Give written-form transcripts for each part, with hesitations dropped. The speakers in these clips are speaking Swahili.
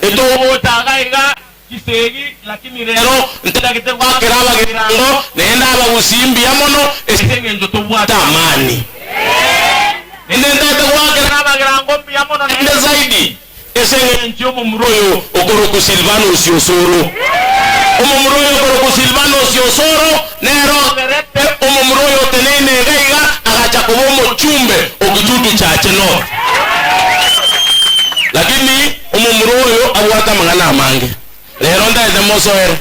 eto otagaiga kisegi lakini rero ntenda kitego kiraba girango nenda abagusimbi amono esengenzo tobwata amani nenda kitego kiraba girango amono nenda zaidi esengenzo mumuroyo okoroku Silvanus Osoro umumuroyo okoroku Silvanus Osoro nero gerete umumuroyo tenene gaiga agacha kubomo chumbe okitutu cha Cheno lakini umumuroyo abwata mangana amange lero ndaende mosoere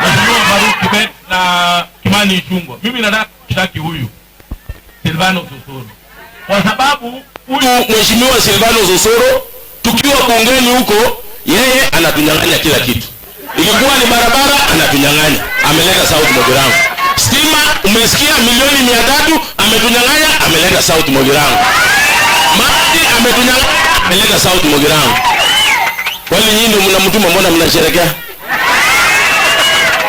Mheshimiwa Faruk Kibet na Kimani Ichung'wah, mimi nataka kushtaki huyu Silvanus Osoro kwa sababu huyu Mheshimiwa Silvanus Osoro tukiwa bungeni huko yeye anatunyang'anya kila kitu. Ilikuwa ni barabara anatunyang'anya, ameleta South Mogirango. Stima umesikia milioni 300 ametunyang'anya, ameleta South Mogirango. Maji ametunyang'anya, ameleta South Mogirango. Kwani nyinyi ndio mnamtuma, mbona mnasherekea?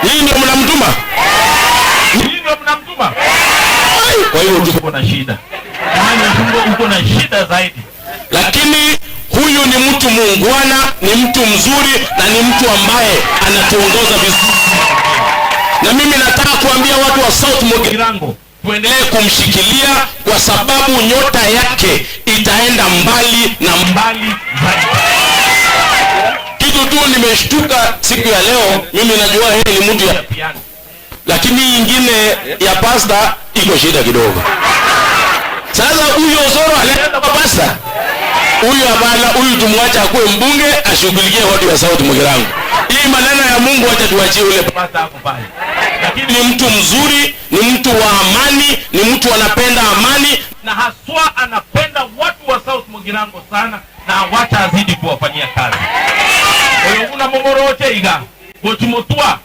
Nyinyi ndio mnamtuma? Nyinyi ndio mnamtuma? Kwa hiyo tuko na shida. Yaani uko na shida zaidi. Lakini huyu ni mtu muungwana, ni mtu mzuri na ni mtu ambaye anatuongoza vizuri. Na mimi nataka kuambia watu wa South Mogirango tuendelee kumshikilia kwa sababu nyota yake itaenda mbali na mbali zaidi. Kitu tu nimeshtuka siku ya leo, mimi najua yeye ni mtu ya piano. Lakini nyingine ya pasta iko shida kidogo. Sasa huyu Osoro anaenda kwa pasta. Huyu hapana, huyu tumwacha akuwe mbunge ashughulikie watu wa South Mogirango. Hii maneno ya Mungu acha tuachie ule pasta hapo pale. Lakini ni mtu mzuri, ni mtu wa amani, ni mtu anapenda amani na haswa anapenda watu wa South Mogirango sana na wacha azidi kuwafanyia kazi. Kwa hiyo una momorote iga. Gochimotua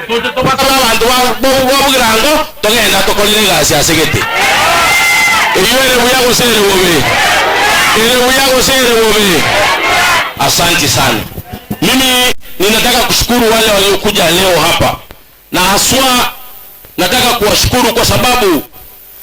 tote tobasa abantu wa Mogirango togenda tokolire gasi asegete. Eyo buya gosere wobe. Asante sana. Mimi ninataka kushukuru wale waliokuja leo hapa. Na haswa nataka kuwashukuru kwa sababu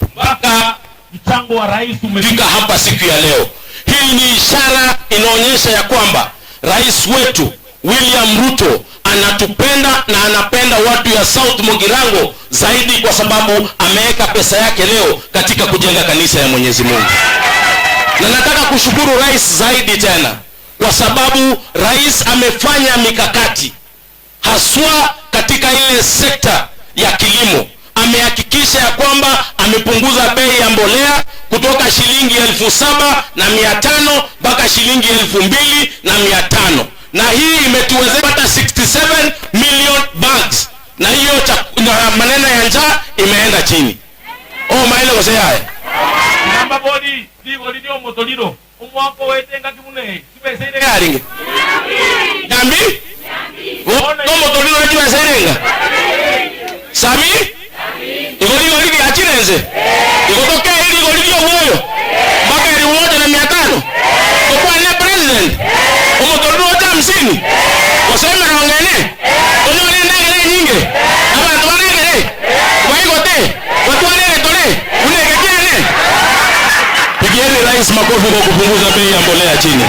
mpaka mchango wa rais umefika hapa siku ya leo. Hii ni ishara inaonyesha ya kwamba rais wetu William Ruto anatupenda na anapenda watu ya South Mogirango zaidi kwa sababu ameweka pesa yake leo katika kujenga kanisa ya Mwenyezi Mungu. Na nataka kushukuru rais zaidi tena kwa sababu rais amefanya mikakati haswa katika ile sekta ya kilimo. Amehakikisha ya kwamba amepunguza bei ya mbolea kutoka shilingi 7,500 mpaka shilingi 2,500. Na hii imetuwezesha kupata 67 million bags. Na hiyo maneno ya njaa imeenda chini. Maile kose haya. Namba bodi, digo ndio motoliro. Umwako wetenga kimune. Kibese ile ngaringe. Gambi? Wo motoliro ndio aserenga. Sami? Igoligo ligi achirenze. Igotoke ili igoligo moyo. Mpaka 1,500. Kwa ne president. Umotoliro hata 50. Wasema wangene. Onyo ndege nyingi. Abantu wanegere. Waigote. Watu wanegere tole. Unegekiane. Pigieni rais makofi kwa kupunguza bei ya mbolea chini.